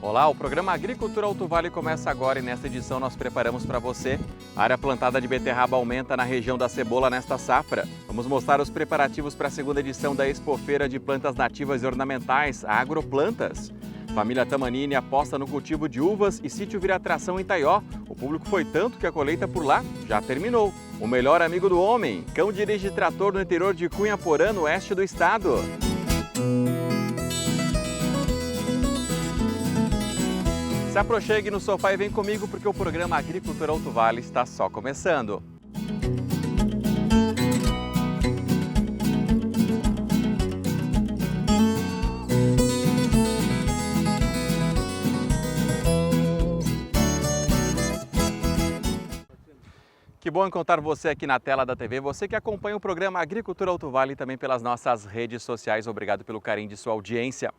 Olá, o programa Agricultura Alto Vale começa agora e nesta edição nós preparamos para você. A área plantada de beterraba aumenta na região da cebola nesta safra. Vamos mostrar os preparativos para a segunda edição da Expofeira de Plantas Nativas e Ornamentais, a Agroplantas. Família Tamanini aposta no cultivo de uvas e sítio vira atração em Taió. O público foi tanto que a colheita por lá já terminou. O melhor amigo do homem, cão dirige trator no interior de Cunhaporã, no oeste do estado. Se aproxime no sofá e vem comigo porque o programa Agricultura Alto Vale está só começando. Que bom encontrar você aqui na tela da TV, você que acompanha o programa Agricultura Alto Vale e também pelas nossas redes sociais. Obrigado pelo carinho de sua audiência.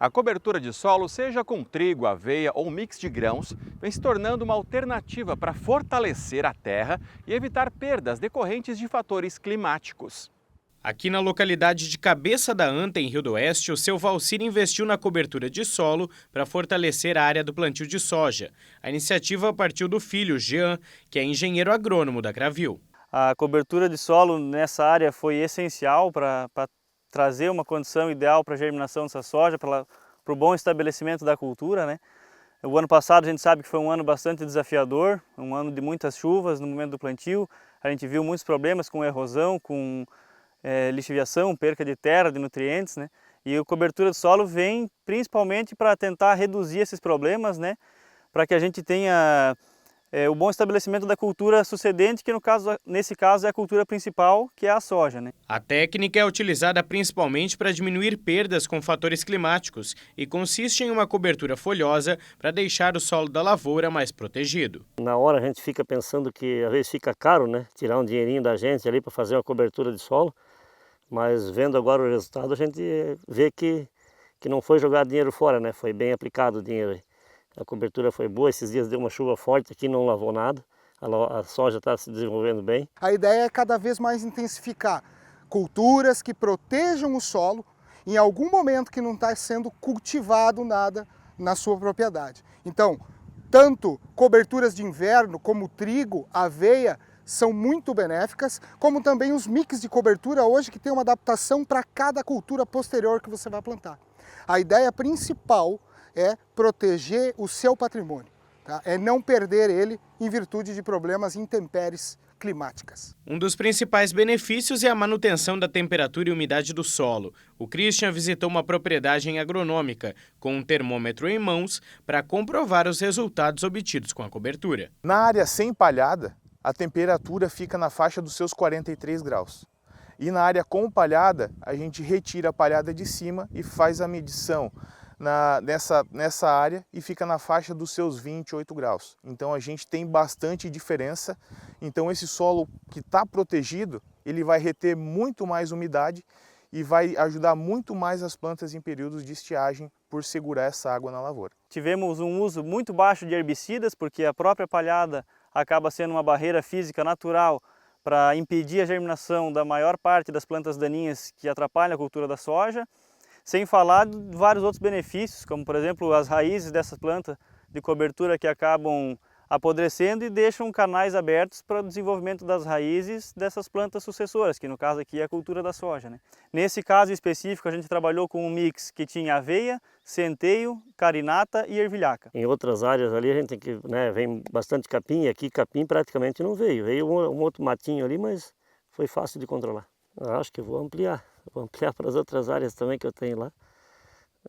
A cobertura de solo, seja com trigo, aveia ou mix de grãos, vem se tornando uma alternativa para fortalecer a terra e evitar perdas decorrentes de fatores climáticos. Aqui na localidade de Cabeça da Anta, em Rio do Oeste, o seu Valcir investiu na cobertura de solo para fortalecer a área do plantio de soja. A iniciativa partiu do filho, Jean, que é engenheiro agrônomo da Cravil. A cobertura de solo nessa área foi essencial para trazer uma condição ideal para a germinação dessa soja, para o bom estabelecimento da cultura, né? O ano passado a gente sabe que foi um ano bastante desafiador, um ano de muitas chuvas no momento do plantio. A gente viu muitos problemas com erosão, com lixiviação, perca de terra, de nutrientes, né? E a cobertura de solo vem principalmente para tentar reduzir esses problemas, né? Para que a gente tenha o bom estabelecimento da cultura sucedente, que nesse caso é a cultura principal, que é a soja, né? A técnica é utilizada principalmente para diminuir perdas com fatores climáticos e consiste em uma cobertura folhosa para deixar o solo da lavoura mais protegido. Na hora a gente fica pensando que às vezes fica caro, né? Tirar um dinheirinho da gente ali para fazer uma cobertura de solo, mas vendo agora o resultado a gente vê que não foi jogado dinheiro fora, né? Foi bem aplicado o dinheiro aí. A cobertura foi boa, esses dias deu uma chuva forte aqui, não lavou nada, a soja está se desenvolvendo bem. A ideia é cada vez mais intensificar culturas que protejam o solo em algum momento que não está sendo cultivado nada na sua propriedade. Então, tanto coberturas de inverno como trigo, aveia, são muito benéficas, como também os mix de cobertura hoje que tem uma adaptação para cada cultura posterior que você vai plantar. A ideia principal é proteger o seu patrimônio, tá? É não perder ele em virtude de problemas intempéries climáticas. Um dos principais benefícios é a manutenção da temperatura e umidade do solo. O Christian visitou uma propriedade agronômica com um termômetro em mãos para comprovar os resultados obtidos com a cobertura. Na área sem palhada, a temperatura fica na faixa dos seus 43 graus. E na área com palhada, a gente retira a palhada de cima e faz a medição nessa área e fica na faixa dos seus 28 graus. Então a gente tem bastante diferença. Então esse solo que está protegido, ele vai reter muito mais umidade e vai ajudar muito mais as plantas em períodos de estiagem por segurar essa água na lavoura. Tivemos um uso muito baixo de herbicidas, porque a própria palhada acaba sendo uma barreira física natural para impedir a germinação da maior parte das plantas daninhas que atrapalham a cultura da soja. Sem falar de vários outros benefícios, como por exemplo as raízes dessa planta de cobertura que acabam apodrecendo e deixam canais abertos para o desenvolvimento das raízes dessas plantas sucessoras, que no caso aqui é a cultura da soja, né? Nesse caso específico a gente trabalhou com um mix que tinha aveia, centeio, carinata e ervilhaca. Em outras áreas ali a gente tem que, né, vem bastante capim, e aqui capim praticamente não veio. Veio um outro matinho ali, mas foi fácil de controlar. Eu acho que vou ampliar para as outras áreas também que eu tenho lá.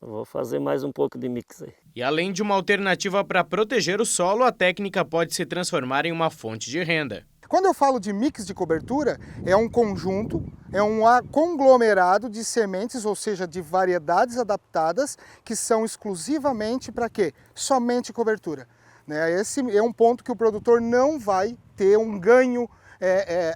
Eu vou fazer mais um pouco de mix aí. E além de uma alternativa para proteger o solo, a técnica pode se transformar em uma fonte de renda. Quando eu falo de mix de cobertura, é um conjunto, é um conglomerado de sementes, ou seja, de variedades adaptadas, que são exclusivamente para quê? Somente cobertura. Esse é um ponto que o produtor não vai ter um ganho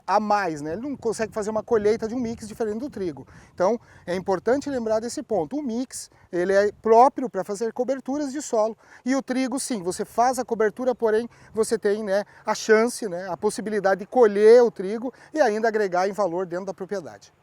a mais, né? Ele não consegue fazer uma colheita de um mix diferente do trigo. Então é importante lembrar desse ponto. O mix ele é próprio para fazer coberturas de solo e o trigo sim, você faz a cobertura, porém você tem, né, a chance, né, a possibilidade de colher o trigo e ainda agregar em valor dentro da propriedade.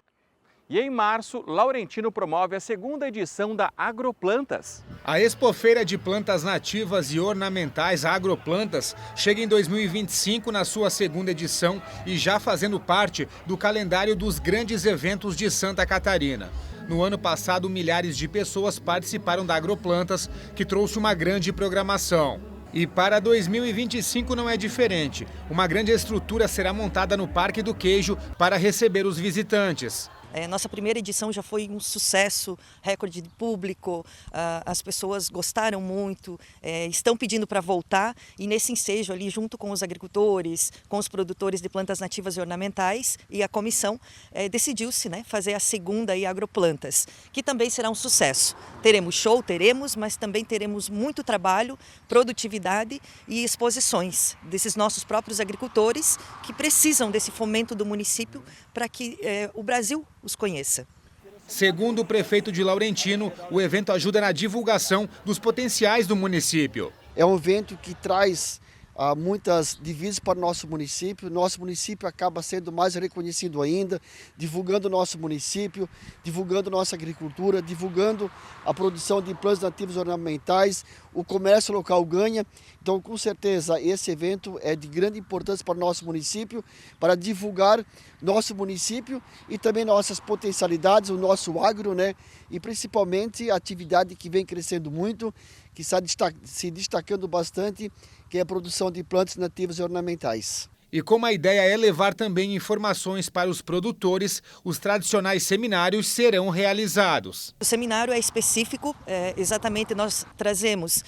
E em março, Laurentino promove a segunda edição da Agroplantas. A Expofeira de Plantas Nativas e Ornamentais Agroplantas chega em 2025 na sua segunda edição e já fazendo parte do calendário dos grandes eventos de Santa Catarina. No ano passado, milhares de pessoas participaram da Agroplantas, que trouxe uma grande programação. E para 2025 não é diferente. Uma grande estrutura será montada no Parque do Queijo para receber os visitantes. Nossa primeira edição já foi um sucesso, recorde de público, as pessoas gostaram muito, estão pedindo para voltar e nesse ensejo ali junto com os agricultores, com os produtores de plantas nativas e ornamentais e a comissão decidiu-se, né, fazer a segunda Agroplantas, que também será um sucesso. Teremos show, mas também teremos muito trabalho, produtividade e exposições desses nossos próprios agricultores que precisam desse fomento do município para que o Brasil os conheça. Segundo o prefeito de Laurentino, o evento ajuda na divulgação dos potenciais do município. É um evento que traz muitas divisas para o nosso município acaba sendo mais reconhecido ainda, divulgando o nosso município, divulgando nossa agricultura, divulgando a produção de plantas nativas ornamentais, o comércio local ganha. Então, com certeza, esse evento é de grande importância para o nosso município, para divulgar nosso município e também nossas potencialidades, o nosso agro, né? E principalmente a atividade que vem crescendo muito, que está se destacando bastante, que é a produção de plantas nativas e ornamentais. E como a ideia é levar também informações para os produtores, os tradicionais seminários serão realizados. O seminário é específico, exatamente nós trazemos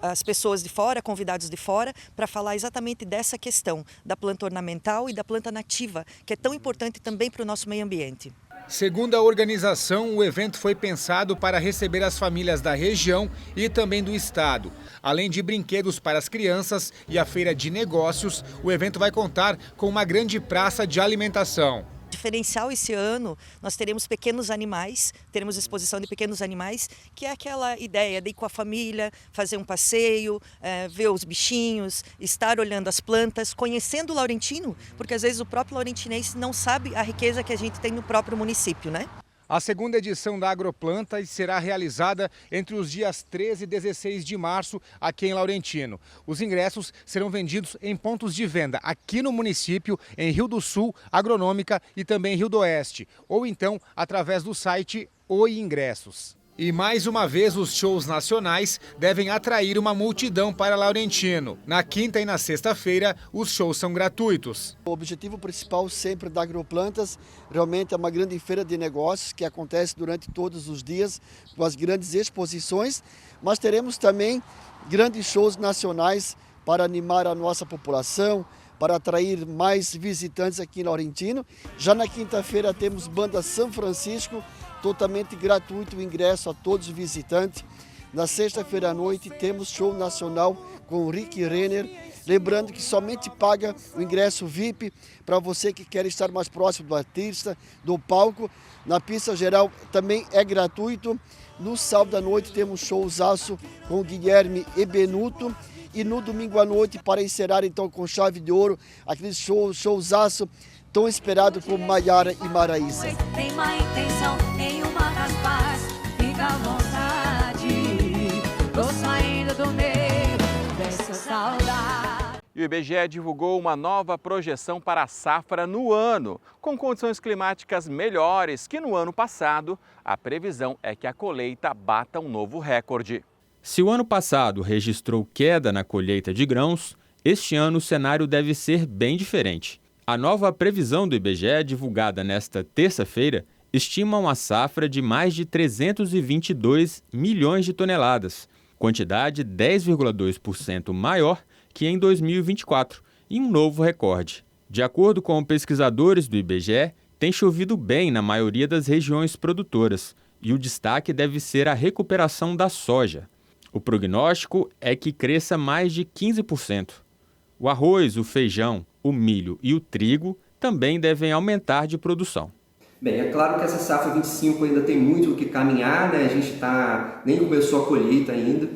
as pessoas de fora, convidados de fora, para falar exatamente dessa questão da planta ornamental e da planta nativa, que é tão importante também para o nosso meio ambiente. Segundo a organização, o evento foi pensado para receber as famílias da região e também do estado. Além de brinquedos para as crianças e a feira de negócios, o evento vai contar com uma grande praça de alimentação. Diferencial esse ano, nós teremos pequenos animais, teremos exposição de pequenos animais, que é aquela ideia de ir com a família, fazer um passeio, ver os bichinhos, estar olhando as plantas, conhecendo o Laurentino, porque às vezes o próprio laurentinense não sabe a riqueza que a gente tem no próprio município, né? A segunda edição da Agroplantas será realizada entre os dias 13 e 16 de março aqui em Laurentino. Os ingressos serão vendidos em pontos de venda aqui no município, em Rio do Sul, Agronômica e também em Rio do Oeste, ou então através do site Oi Ingressos. E mais uma vez os shows nacionais devem atrair uma multidão para Laurentino. Na quinta e na sexta-feira, os shows são gratuitos. O objetivo principal sempre da Agroplantas realmente é uma grande feira de negócios que acontece durante todos os dias, com as grandes exposições, mas teremos também grandes shows nacionais para animar a nossa população, para atrair mais visitantes aqui em Laurentino. Já na quinta-feira temos Banda São Francisco, totalmente gratuito o ingresso a todos os visitantes. Na sexta-feira à noite temos show nacional com o Rick Renner. Lembrando que somente paga o ingresso VIP para você que quer estar mais próximo do artista, do palco. Na pista geral também é gratuito. No sábado à noite temos showzaço com o Guilherme e Benuto. E no domingo à noite, para encerrar então com chave de ouro, aquele showzaço tão esperado por Maiara e Maraísa. Tem má intenção em uma das partes, fica à vontade. Tô saindo do meio dessa saudade. E o IBGE divulgou uma nova projeção para a safra no ano. Com condições climáticas melhores que no ano passado, a previsão é que a colheita bata um novo recorde. Se o ano passado registrou queda na colheita de grãos, este ano o cenário deve ser bem diferente. A nova previsão do IBGE, divulgada nesta terça-feira, estima uma safra de mais de 322 milhões de toneladas, quantidade 10,2% maior que em 2024, e um novo recorde. De acordo com pesquisadores do IBGE, tem chovido bem na maioria das regiões produtoras, e o destaque deve ser a recuperação da soja. O prognóstico é que cresça mais de 15%. O arroz, o feijão, o milho e o trigo também devem aumentar de produção. Bem, é claro que essa safra 25 ainda tem muito o que caminhar, né? A gente nem começou a colheita ainda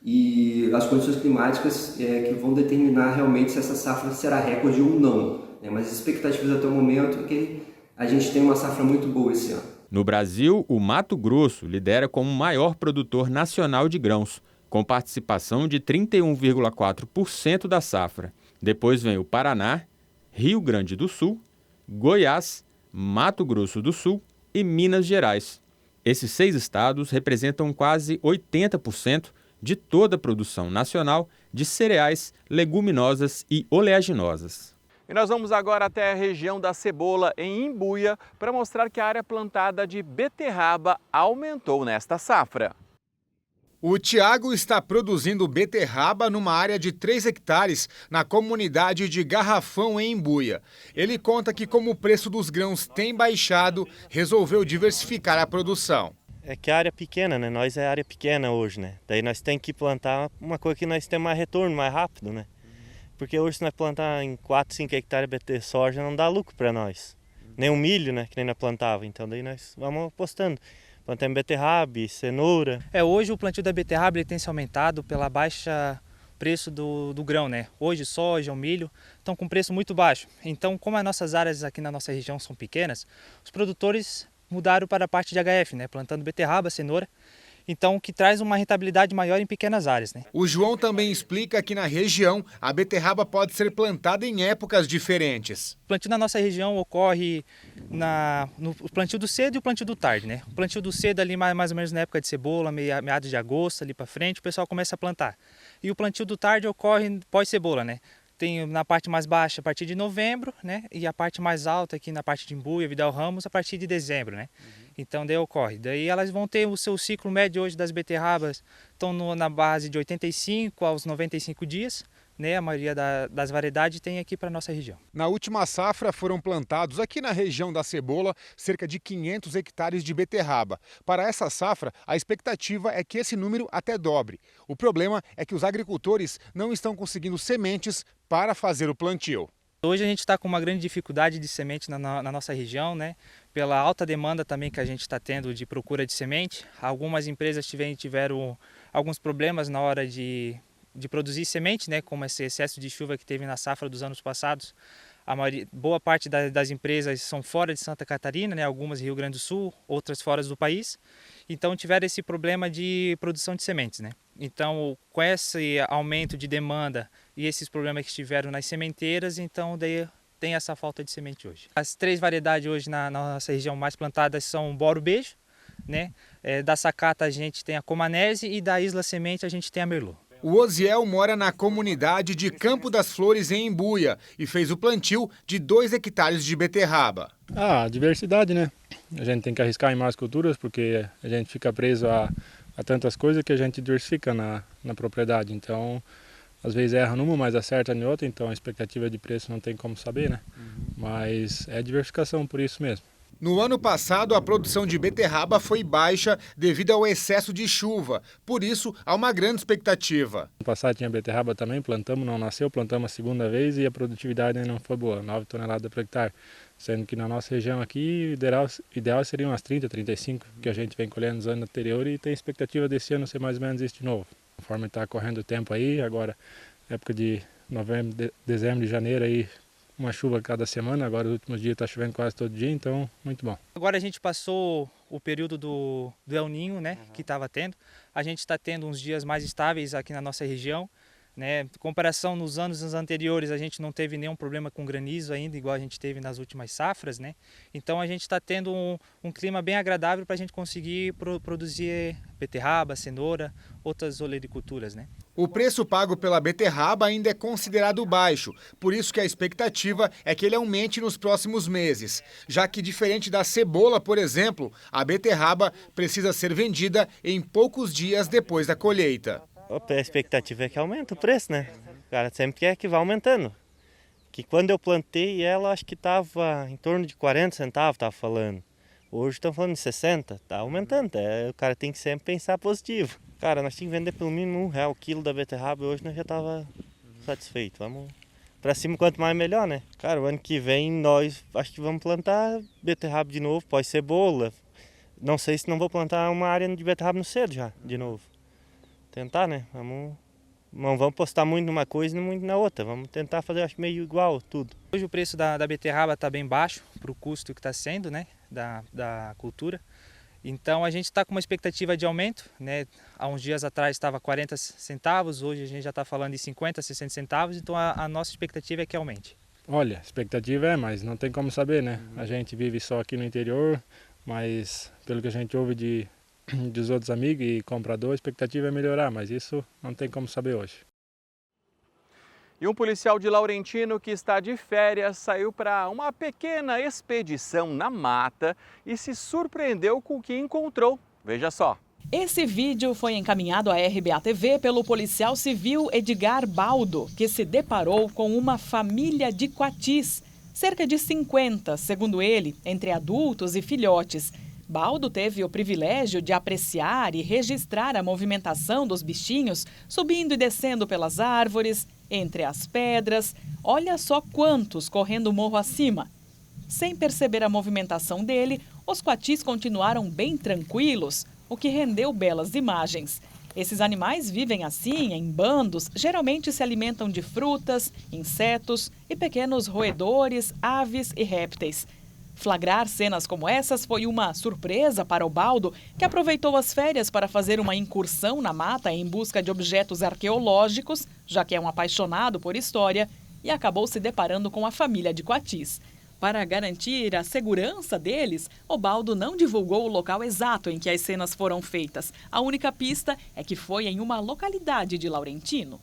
e as condições climáticas que vão determinar realmente se essa safra será recorde ou não, né? Mas as expectativas até o momento é que a gente tem uma safra muito boa esse ano. No Brasil, o Mato Grosso lidera como o maior produtor nacional de grãos, com participação de 31,4% da safra. Depois vem o Paraná, Rio Grande do Sul, Goiás, Mato Grosso do Sul e Minas Gerais. Esses 6 estados representam quase 80% de toda a produção nacional de cereais, leguminosas e oleaginosas. E nós vamos agora até a região da Cebola, em Imbuia, para mostrar que a área plantada de beterraba aumentou nesta safra. O Tiago está produzindo beterraba numa área de 3 hectares na comunidade de Garrafão, em Imbuia. Ele conta que, como o preço dos grãos tem baixado, resolveu diversificar a produção. É que a área é pequena, né? Nós é área pequena hoje, né? Daí nós temos que plantar uma coisa que nós temos mais retorno, mais rápido, né? Porque hoje se nós plantar em 4, 5 hectares de soja não dá lucro para nós. Nem o milho, né? Que nem nós plantava. Então daí nós vamos apostando. Plantamos beterraba, cenoura. Hoje o plantio da beterraba ele tem se aumentado pela baixa preço do grão, né? Hoje soja, o milho estão com preço muito baixo. Então, como as nossas áreas aqui na nossa região são pequenas, os produtores mudaram para a parte de HF, né? Plantando beterraba, cenoura. Então, que traz uma rentabilidade maior em pequenas áreas, né? O João também explica que na região a beterraba pode ser plantada em épocas diferentes. O plantio na nossa região ocorre no plantio do cedo e o plantio do tarde, né? O plantio do cedo ali mais ou menos na época de cebola, meados de agosto ali para frente, o pessoal começa a plantar. E o plantio do tarde ocorre pós-cebola, né? Tem na parte mais baixa a partir de novembro, né? E a parte mais alta aqui na parte de Imbuia, Vidal Ramos, a partir de dezembro, né? Então daí ocorre. Daí elas vão ter o seu ciclo médio hoje das beterrabas, estão na base de 85 aos 95 dias, né? A maioria das variedades tem aqui para a nossa região. Na última safra foram plantados aqui na região da Cebola cerca de 500 hectares de beterraba. Para essa safra, a expectativa é que esse número até dobre. O problema é que os agricultores não estão conseguindo sementes para fazer o plantio. Hoje a gente está com uma grande dificuldade de semente na nossa região, né? Pela alta demanda também que a gente está tendo de procura de semente. Algumas empresas tiveram alguns problemas na hora de produzir semente, né? Como esse excesso de chuva que teve na safra dos anos passados. Boa parte das empresas são fora de Santa Catarina, né? Algumas em Rio Grande do Sul, outras fora do país. Então tiveram esse problema de produção de sementes, né? Então, com esse aumento de demanda e esses problemas que tiveram nas sementeiras, então daí tem essa falta de semente hoje. As 3 variedades hoje na nossa região mais plantadas são o Boro-Beijo, né? Da Sacata a gente tem a Comanese e da Isla Semente a gente tem a Merlot. O Osiel mora na comunidade de Campo das Flores, em Imbuia, e fez o plantio de 2 hectares de beterraba. Diversidade, né? A gente tem que arriscar em mais culturas porque a gente fica preso a tantas coisas que a gente diversifica na propriedade. Então, às vezes erra numa, mas acerta em outra, então a expectativa de preço não tem como saber, né? Mas é diversificação por isso mesmo. No ano passado, a produção de beterraba foi baixa devido ao excesso de chuva. Por isso, há uma grande expectativa. No passado tinha beterraba também, plantamos, não nasceu, plantamos a segunda vez e a produtividade não foi boa, 9 toneladas por hectare. Sendo que na nossa região aqui, o ideal seria umas 30, 35, que a gente vem colhendo nos anos anteriores e tem expectativa desse ano ser mais ou menos isso de novo. Conforme está correndo o tempo aí, agora época de novembro, dezembro e janeiro aí, uma chuva cada semana, agora os últimos dias está chovendo quase todo dia, então muito bom. Agora a gente passou o período do El Niño, né, que estava tendo. A gente está tendo uns dias mais estáveis aqui na nossa região, né? Em comparação nos anos anteriores, a gente não teve nenhum problema com granizo ainda, igual a gente teve nas últimas safras, né? Então a gente está tendo um clima bem agradável para a gente conseguir produzir beterraba, cenoura, outras olericulturas, né? O preço pago pela beterraba ainda é considerado baixo, por isso que a expectativa é que ele aumente nos próximos meses, já que diferente da cebola, por exemplo, a beterraba precisa ser vendida em poucos dias depois da colheita. A expectativa é que aumente o preço, né? O cara sempre quer que vá aumentando. Que quando eu plantei ela, acho que estava em torno de 40 centavos, estava falando. Hoje estão falando de 60, está aumentando. O cara tem que sempre pensar positivo. Cara, nós tínhamos que vender pelo mínimo R$1 o quilo da beterraba e hoje nós já estava satisfeito. Vamos para cima, quanto mais melhor, né? Cara, o ano que vem nós acho que vamos plantar beterraba de novo, pós-cebola. Não sei se não vou plantar uma área de beterraba no cedo já, de novo. Tentar, né? Não vamos postar muito numa coisa e muito na outra. Vamos tentar fazer, acho, meio igual tudo. Hoje o preço da beterraba está bem baixo para o custo que está sendo, né? da cultura. Então a gente está com uma expectativa de aumento, né? Há uns dias atrás estava 40 centavos, hoje a gente já está falando de 50, 60 centavos, então a nossa expectativa é que aumente. Olha, a expectativa é, mas não tem como saber, né? A gente vive só aqui no interior, mas pelo que a gente ouve dos outros amigos e compradores, a expectativa é melhorar, mas isso não tem como saber hoje. E um policial de Laurentino que está de férias saiu para uma pequena expedição na mata e se surpreendeu com o que encontrou. Veja só. Esse vídeo foi encaminhado à RBA-TV pelo policial civil Edgar Baldo, que se deparou com uma família de coatis, cerca de 50, segundo ele, entre adultos e filhotes. Baldo teve o privilégio de apreciar e registrar a movimentação dos bichinhos subindo e descendo pelas árvores, entre as pedras. Olha só quantos correndo o morro acima. Sem perceber a movimentação dele, os coatis continuaram bem tranquilos, o que rendeu belas imagens. Esses animais vivem assim, em bandos, geralmente se alimentam de frutas, insetos e pequenos roedores, aves e répteis. Flagrar cenas como essas foi uma surpresa para o Baldo, que aproveitou as férias para fazer uma incursão na mata em busca de objetos arqueológicos, já que é um apaixonado por história, e acabou se deparando com a família de coatis. Para garantir a segurança deles, o Baldo não divulgou o local exato em que as cenas foram feitas. A única pista é que foi em uma localidade de Laurentino.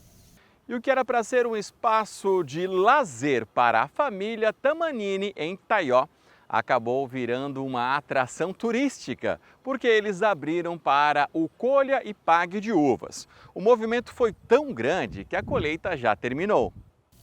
E o que era para ser um espaço de lazer para a família Tamanini em Taió, acabou virando uma atração turística, porque eles abriram para o colha e pague de uvas. O movimento foi tão grande que a colheita já terminou.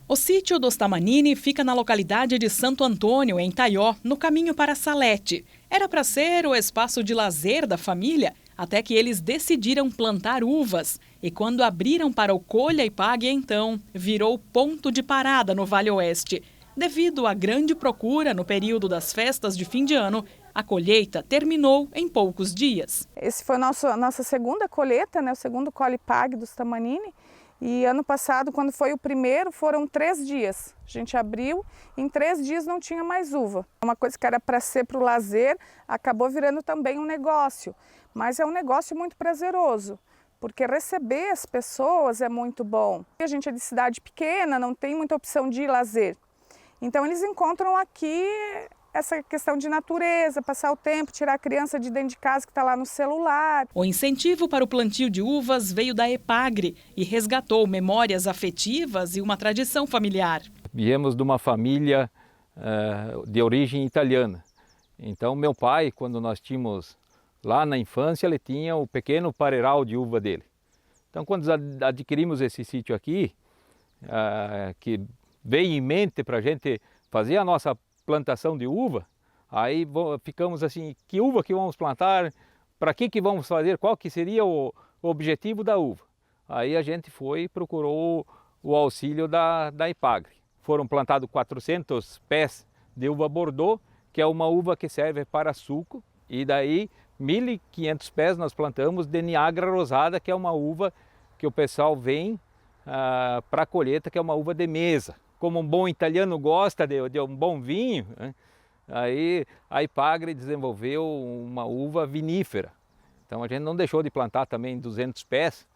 O sítio dos Tamanini fica na localidade de Santo Antônio, em Taió, no caminho para Salete. Era para ser o espaço de lazer da família, até que eles decidiram plantar uvas. E quando abriram para o colha e pague, então, virou ponto de parada no Vale Oeste. Devido à grande procura no período das festas de fim de ano, a colheita terminou em poucos dias. Esse foi a nossa segunda colheita, né, o segundo colhe pague dos Tamanini. E ano passado, quando foi o primeiro, foram 3 dias. A gente abriu, em 3 dias não tinha mais uva. Uma coisa que era para ser para o lazer, acabou virando também um negócio. Mas é um negócio muito prazeroso, porque receber as pessoas é muito bom. A gente é de cidade pequena, não tem muita opção de lazer. Então eles encontram aqui essa questão de natureza, passar o tempo, tirar a criança de dentro de casa que está lá no celular. O incentivo para o plantio de uvas veio da EPAGRE e resgatou memórias afetivas e uma tradição familiar. Viemos de uma família de origem italiana. Então meu pai, quando nós tínhamos lá na infância, ele tinha o pequeno pareiral de uva dele. Então quando adquirimos esse sítio aqui, que veio em mente para a gente fazer a nossa plantação de uva, aí ficamos assim, que uva que vamos plantar, para que vamos fazer, qual que seria o objetivo da uva. Aí a gente foi e procurou o auxílio da EPAGRE. Foram plantados 400 pés de uva Bordeaux, que é uma uva que serve para suco, e daí 1.500 pés nós plantamos de Niagara Rosada, que é uma uva que o pessoal vem para a colheita, que é uma uva de mesa. Como um bom italiano gosta de um bom vinho, né? Aí a EPAGRE desenvolveu uma uva vinífera. Então a gente não deixou de plantar também 200 pés,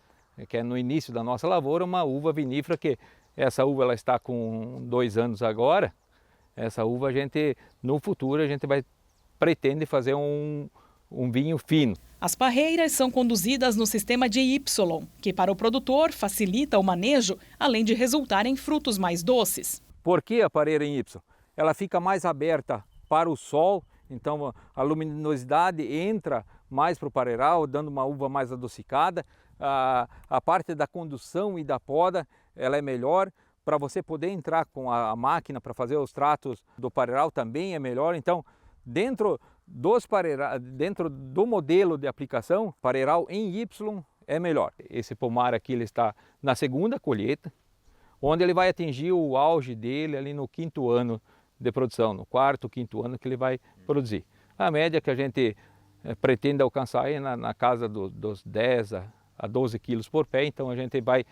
que é no início da nossa lavoura, uma uva vinífera, que essa uva ela está com 2 anos agora. Essa uva no futuro a gente pretende fazer um vinho fino. As parreiras são conduzidas no sistema de Y, que para o produtor facilita o manejo, além de resultar em frutos mais doces. Por que a parreira em Y? Ela fica mais aberta para o sol, então a luminosidade entra mais para o parreiral, dando uma uva mais adocicada. A parte da condução e da poda ela é melhor. Para você poder entrar com a máquina para fazer os tratos do parreiral também é melhor. Então, dentro do modelo de aplicação, parreiral em Y é melhor. Esse pomar aqui ele está na segunda colheita, onde ele vai atingir o auge dele ali no 5º ano de produção, no 4º, 5º ano que ele vai produzir. A média que a gente pretende alcançar é na casa dos 10 a 12 quilos por pé, então a gente vai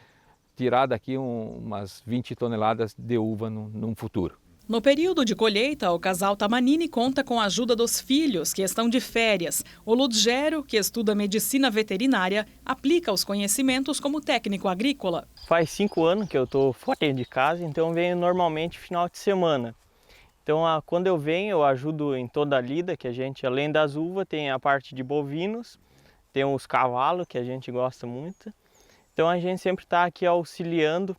tirar daqui umas 20 toneladas de uva num futuro. No período de colheita, o casal Tamanini conta com a ajuda dos filhos, que estão de férias. O Ludgero, que estuda medicina veterinária, aplica os conhecimentos como técnico agrícola. Faz 5 anos que eu estou fora de casa, então eu venho normalmente final de semana. Então, quando eu venho, eu ajudo em toda a lida, que a gente, além das uvas, tem a parte de bovinos, tem os cavalos, que a gente gosta muito. Então, a gente sempre está aqui auxiliando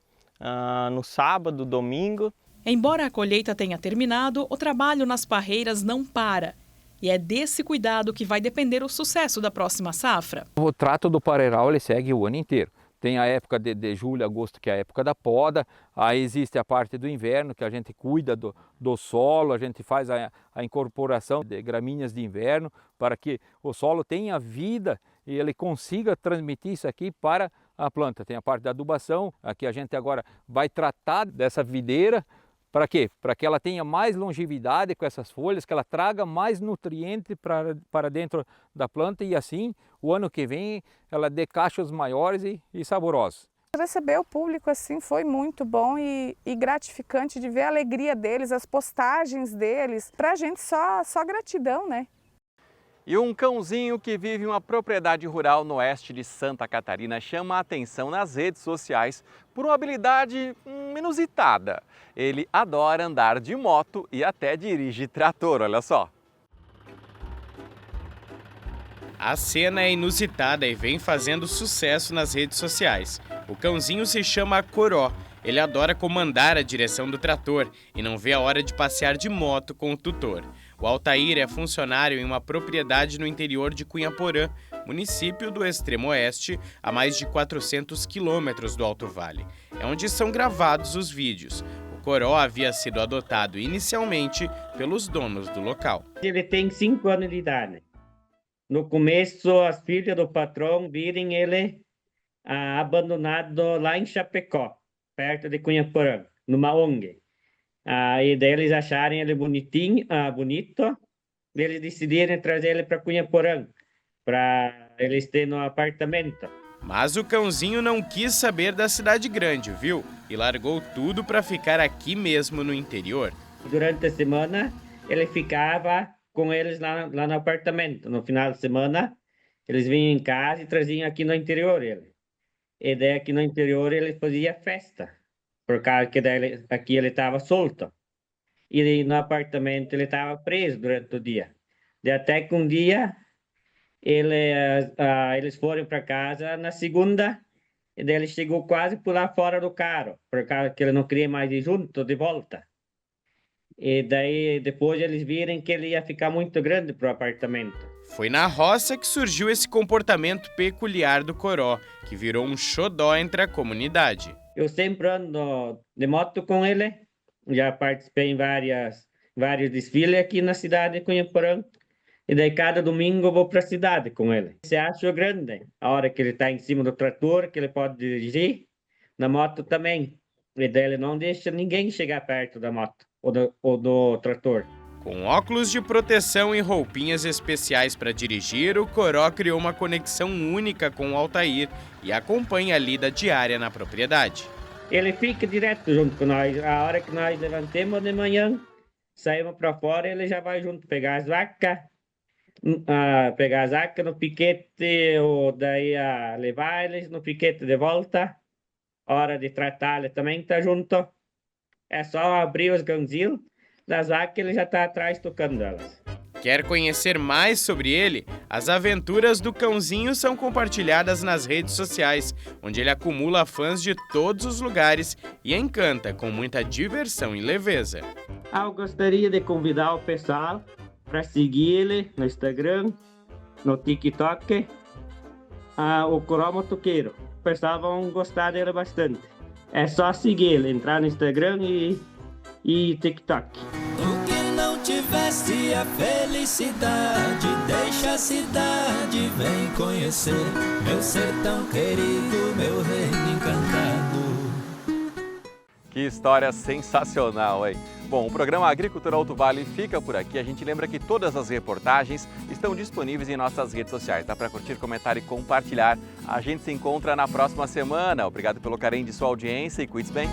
no sábado, domingo. Embora a colheita tenha terminado, o trabalho nas parreiras não para. E é desse cuidado que vai depender o sucesso da próxima safra. O trato do pareiral ele segue o ano inteiro. Tem a época de julho, agosto, que é a época da poda. Aí existe a parte do inverno, que a gente cuida do solo, a gente faz a incorporação de gramíneas de inverno para que o solo tenha vida e ele consiga transmitir isso aqui para a planta. Tem a parte da adubação, aqui a gente agora vai tratar dessa videira. Para quê? Para que ela tenha mais longevidade com essas folhas, que ela traga mais nutriente para dentro da planta e assim, o ano que vem, ela dê cachos maiores e saborosos. Receber o público assim foi muito bom e gratificante de ver a alegria deles, as postagens deles. Para a gente só gratidão, né? E um cãozinho que vive em uma propriedade rural no oeste de Santa Catarina chama a atenção nas redes sociais por uma habilidade inusitada. Ele adora andar de moto e até dirige trator, olha só. A cena é inusitada e vem fazendo sucesso nas redes sociais. O cãozinho se chama Coró. Ele adora comandar a direção do trator e não vê a hora de passear de moto com o tutor. O Altair é funcionário em uma propriedade no interior de Cunhaporã, município do extremo oeste, a mais de 400 quilômetros do Alto Vale. É onde são gravados os vídeos. O Coró havia sido adotado inicialmente pelos donos do local. Ele tem 5 anos de idade. No começo, as filhas do patrão viram ele abandonado lá em Chapecó, perto de Cunhaporã, numa ONG. E daí eles acharem ele bonito, eles decidiram trazer ele para Cunhaporã, para eles terem no apartamento. Mas o cãozinho não quis saber da cidade grande, viu? E largou tudo para ficar aqui mesmo no interior. Durante a semana, ele ficava com eles lá no apartamento. No final de semana, eles vinham em casa e traziam aqui no interior ele. E daí aqui no interior ele fazia festa. Por causa que aqui ele estava solto. E no apartamento ele estava preso durante o dia. E até que um dia eles foram para casa na segunda. E daí ele chegou quase a pular fora do carro. Por causa que ele não queria mais ir junto, de volta. E daí depois eles viram que ele ia ficar muito grande para o apartamento. Foi na roça que surgiu esse comportamento peculiar do Coró, que virou um xodó entre a comunidade. Eu sempre ando de moto com ele, já participei em vários desfiles aqui na cidade de Cunhaporã, e daí cada domingo eu vou para a cidade com ele. Você acha grande, a hora que ele está em cima do trator, que ele pode dirigir, na moto também, e daí ele não deixa ninguém chegar perto da moto ou do trator. Com óculos de proteção e roupinhas especiais para dirigir, o Coró criou uma conexão única com o Altair e acompanha a lida diária na propriedade. Ele fica direto junto com nós. A hora que nós levantamos de manhã, saímos para fora, ele já vai junto pegar as vacas, no piquete, ou daí levar eles no piquete de volta. A hora de tratar, ele também está junto. É só abrir os ganzil das vacas, ele já está atrás tocando elas. Quer conhecer mais sobre ele? As aventuras do cãozinho são compartilhadas nas redes sociais, onde ele acumula fãs de todos os lugares e encanta com muita diversão e leveza. Eu gostaria de convidar o pessoal para seguir ele no Instagram, no TikTok, o Coró Motoqueiro. O pessoal vão gostar dele bastante. É só seguir ele, entrar no Instagram e TikTok. O que não tivesse a felicidade, deixa a cidade, vem conhecer meu sertão querido, meu reino encantado. Que história sensacional, hein? Bom, o programa Agricultura Alto Vale fica por aqui. A gente lembra que todas as reportagens estão disponíveis em nossas redes sociais. Dá para curtir, comentar e compartilhar. A gente se encontra na próxima semana. Obrigado pelo carinho de sua audiência e cuide-se bem.